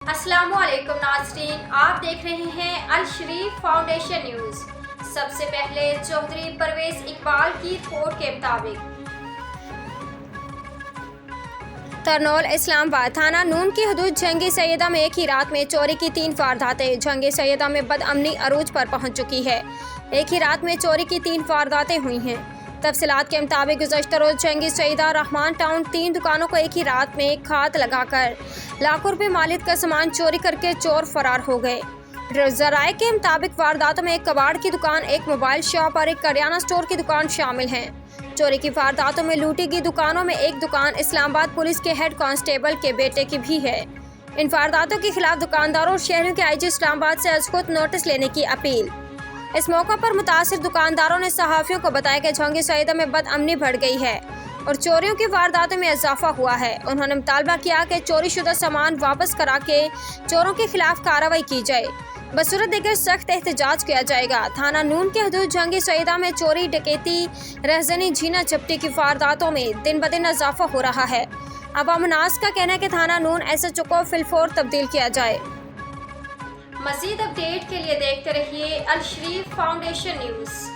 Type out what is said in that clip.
अस्सलामु अलैकुम नाज़रीन, आप देख रहे हैं अल शरीफ फाउंडेशन न्यूज़। सबसे पहले चौधरी परवेज इकबाल की रिपोर्ट के मुताबिक तरनौल इस्लामाबाद थाना नून की हदूद जंगी सैयदा में एक ही रात में चोरी की 3 वारदातें। जंगी सैयदा में बदअमनी अरूज पर पहुंच चुकी है। एक ही रात में चोरी की 3 वारदातें हुई हैं। तफसीलात के मुताबिक गुज़श्ता रोज़ जंगी सैयदा रहमान टाउन 3 दुकानों को एक ही रात में घात लगाकर लाखों रुपए मालियत का सामान चोरी करके चोर फरार हो गए। ज़राए के मुताबिक वारदातों में एक कबाड़ की दुकान, एक मोबाइल शॉप और एक करियाना स्टोर की दुकान शामिल हैं। चोरी की वारदातों में लूटी गई दुकानों में एक दुकान इस्लामाबाद पुलिस के हेड कांस्टेबल के बेटे की भी है। इन वारदातों के खिलाफ दुकानदारों और शहरों के आईजी इस्लामाबाद से अज खुद नोटिस लेने की अपील। इस मौके पर मुतासिर दुकानदारों ने सहाफ़ियों को बताया कि जंगी सैयदा में बदअमनी बढ़ गई है और चोरियों की वारदातों में इजाफा हुआ है। उन्होंने मुतालबा किया कि चोरी शुदा सामान वापस करा के चोरों के खिलाफ कार्रवाई की जाए। बसूरत दिगर सख्त एहतजाज किया जाएगा। थाना नून के हदूद जंगी सैयदा में चोरी, डकैती, रहजनी, झीना झपटी की वारदातों में दिन ब दिन इजाफा हो रहा है। अवाम नास का कहना है कि थाना नून SHO को फिलफौर तब्दील किया जाए। मज़ीद अपडेट के लिए देखते रहिए अल शरीफ फाउंडेशन न्यूज़।